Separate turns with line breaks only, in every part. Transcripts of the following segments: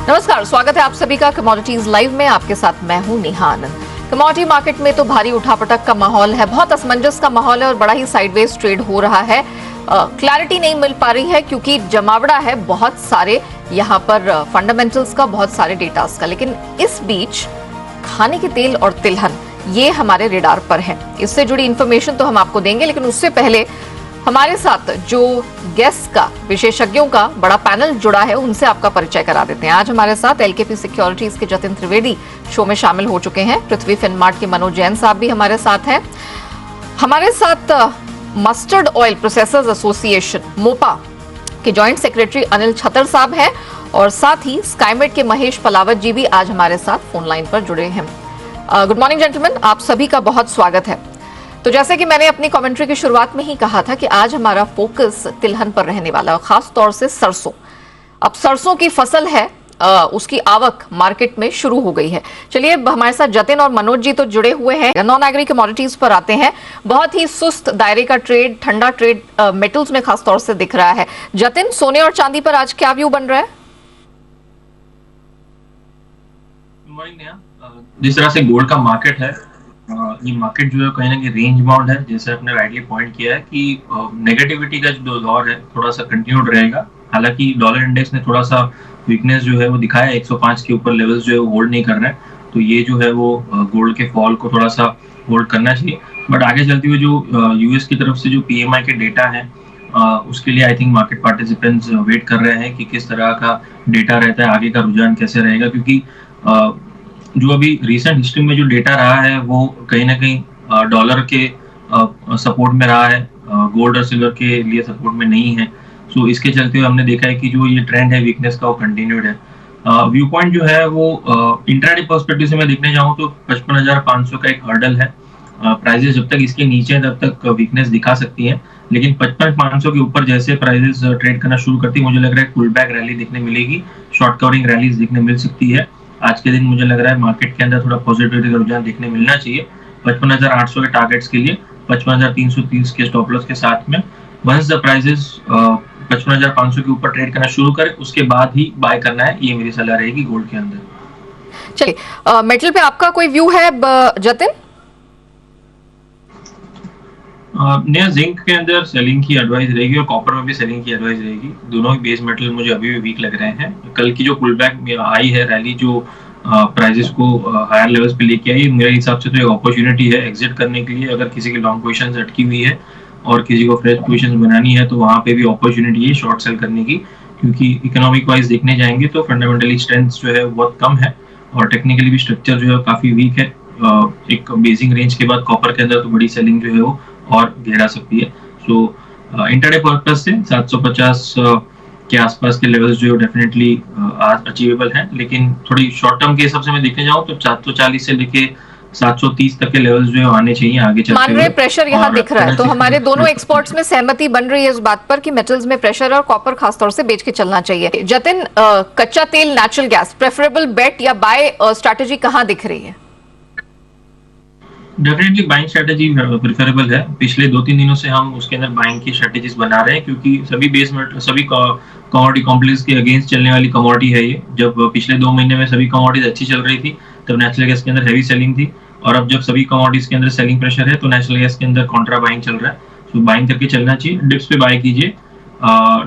नमस्कार, स्वागत है आप सभी का कमोडिटीज लाइव में। आपके साथ मैं हूं नेहा आनंद। कमोडिटी मार्केट में तो भारी उठापटक का माहौल है, बहुत असमंजस का माहौल है और बड़ा ही साइडवेज ट्रेड हो रहा है। क्लैरिटी नहीं मिल पा रही है क्योंकि जमावड़ा है बहुत सारे यहाँ पर फंडामेंटल्स का, बहुत सारे डेटास का। लेकिन इस बीच खाने के तेल और तिलहन ये हमारे रेडार पर है। इससे जुड़ी इंफॉर्मेशन तो हम आपको देंगे, लेकिन उससे पहले हमारे साथ जो गेस्ट का, विशेषज्ञों का बड़ा पैनल जुड़ा है, उनसे आपका परिचय करा देते हैं। आज हमारे साथ एलकेपी सिक्योरिटीज के जतिन त्रिवेदी शो में शामिल हो चुके हैं। पृथ्वी फिनमार्ट के मनोज जैन साहब भी हमारे साथ हैं। हमारे साथ mustard oil processors association Mopa के जॉइंट सेक्रेटरी अनिल छतर साहब हैं और साथ ही स्काईमेट के महेश पलावत जी भी आज हमारे साथ फोन लाइन पर जुड़े हैं। गुड मॉर्निंग जेंटलमैन, आप सभी का बहुत स्वागत है। तो जैसे कि मैंने अपनी कमेंट्री की शुरुआत में ही कहा था कि आज हमारा फोकस तिलहन पर रहने वाला है, खास तौर से सरसों। अब सरसों की फसल है, उसकी आवक मार्केट में शुरू हो गई है। चलिए हमारे साथ जतिन और मनोज जी तो जुड़े हुए हैं। नॉन एग्री कमोडिटीज पर आते हैं। बहुत ही सुस्त दायरे का ट्रेड, ठंडा ट्रेड मेटल्स में खास तौर से दिख रहा है। जतिन, सोने और चांदी पर आज क्या व्यू बन रहा है?
जिस तरह से गोल्ड का मार्केट है, ये मार्केट जो है कहीं ना कहीं रेंज बाउंड है। जैसे आपने राइटली पॉइंट किया है कि नेगेटिविटी का जो दौर है थोड़ा सा कंटिन्यूड रहेगा। हालांकि डॉलर इंडेक्स ने थोड़ा सा वीकनेस जो है वो दिखाया, 105 के ऊपर लेवल्स जो है वो होल्ड नहीं कर रहे हैं, तो ये जो है वो गोल्ड के फॉल को थोड़ा सा होल्ड करना चाहिए। बट आगे चलते हुए जो यूएस की तरफ से जो पीएमआई के डेटा है, उसके लिए I think market participants wait कर रहे हैं कि किस तरह का डेटा रहता है, आगे का रुझान कैसे रहेगा। क्योंकि जो अभी रिसेंट हिस्ट्री में जो डेटा रहा है वो कहीं ना कहीं डॉलर के सपोर्ट में रहा है, गोल्ड और सिल्वर के लिए सपोर्ट में नहीं है। सो इसके चलते हुए हमने देखा है कि जो ये ट्रेंड है वीकनेस का वो कंटिन्यूड है। व्यू पॉइंट जो है वो इंट्राडे पर्सपेक्टिव से मैं देखने जाऊँ तो 55,500 का एक हर्डल है। प्राइजेस जब तक इसके नीचे हैं तब तक वीकनेस दिखा सकती है, लेकिन 55,500 के ऊपर जैसे प्राइजेस ट्रेड करना शुरू करती है, मुझे लग रहा है पुल बैक रैली देखने मिलेगी, शॉर्ट कवरिंग रैलीज देखने मिल सकती है। आज के दिन मुझे लग रहा है मार्केट के अंदर थोड़ा पॉजिटिविटी का रुझान देखने मिलना चाहिए। 55,800 के टारगेट्स के लिए 55,330 के स्टॉप लॉस के साथ में वंस द प्राइसेस 55,500 के ऊपर ट्रेड करना शुरू करे उसके बाद ही बाय करना है, ये मेरी सलाह रहेगी गोल्ड के अंदर।
चलिए, मेटल पे आपका कोई व्यू है जतिन?
नया जिंक के अंदर सेलिंग की एडवाइस रहेगी और कॉपर में भी सेलिंग की एडवाइस रहेगी। दोनों ही बेस मेटल मुझे अभी भी वीक लग रहे हैं। कल की जो पुल बैक आई है रैली, जो प्राइसेस को हायर लेवल्स पे लेके आई, मेरे हिसाब से तो एक अपॉर्चुनिटी है एग्जिट करने के लिए। अगर किसी की लॉन्ग पोजीशंस अटकी हुई है और किसी को फ्रेश पोजीशंस बनानी है तो वहाँ पे भी अपॉर्चुनिटी है शॉर्ट सेल करने की। क्योंकि इकोनॉमिक वाइज देखने जाएंगे तो फंडामेंटली स्ट्रेंथ जो है बहुत कम है और टेक्निकली भी स्ट्रक्चर जो है काफी वीक है। एक बेसिक रेंज के बाद कॉपर के अंदर तो बड़ी सेलिंग जो है वो और घेरा सकती है। सो इंटरडे पर्पस से 750 के आसपास के लेवल्स जो डेफिनेटली आज अचीवेबल हैं, लेकिन थोड़ी शॉर्ट टर्म के हिसाब से मैं देखने जाऊँ तो 740 से लेके 730 तक के लेवल्स जो आने चाहिए आगे चलते हुए।
मान रहे प्रेशर यहाँ दिख रहा है, तो हमारे दोनों एक्सपर्ट्स में सहमति बन रही है इस बात पर कि मेटल्स में प्रेशर और कॉपर खासतौर से बेच के चलना चाहिए। जतिन, कच्चा तेल, नेचुरल गैस, प्रेफरेबल बेट या बाय स्ट्रैटेजी कहाँ दिख रही है?
डेफिनेटली बाइंग स्ट्रेटेजी प्रेफरेबल है। पिछले 2-3 दिनों से हम उसके अंदर बाइंग की स्ट्रेटेजीज बना रहे हैं, क्योंकि सभी बेस मेटल, सभी कमोडिटी कॉम्प्लेक्स के अगेंस्ट चलने वाली कमोडिटी है ये। जब पिछले 2 महीने में सभी कमोडिटीज अच्छी चल रही थी तब नेचुरल गैस के अंदर हैवी सेलिंग थी, और अब जब सभी कमोडिटीज के अंदर सेलिंग प्रेशर है तो नेचुरल गैस के अंदर कॉन्ट्रा बाइंग चल रहा है। तो बाइंग करके चलना चाहिए। डिप्स पे बाय कीजिए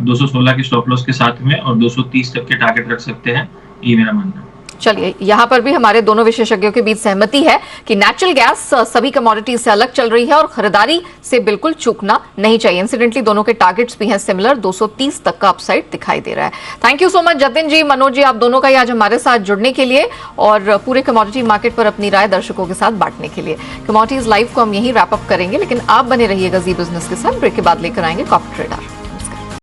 216 के स्टॉप लॉस के साथ में, और 230 तक के टारगेट रख सकते हैं, ये मेरा मानना है।
चलिए, यहां पर भी हमारे दोनों विशेषज्ञों के बीच सहमति है कि नेचुरल गैस सभी कमोडिटीज से अलग चल रही है और खरीदारी से बिल्कुल चूकना नहीं चाहिए। इंसिडेंटली दोनों के टारगेट्स भी हैं सिमिलर, 230 तक का अपसाइड दिखाई दे रहा है। Thank you so much Jatin ji, Manoj ji, आप दोनों का ही आज हमारे साथ जुड़ने के लिए और पूरे कमोडिटी मार्केट पर अपनी राय दर्शकों के साथ बांटने के लिए। कमोडिटीज लाइव को हम यही रैप अप करेंगे, लेकिन आप बने रहिएगा जी बिजनेस के साथ। ब्रेक के बाद लेकर आएंगे कॉर्पोरेट ट्रेडर।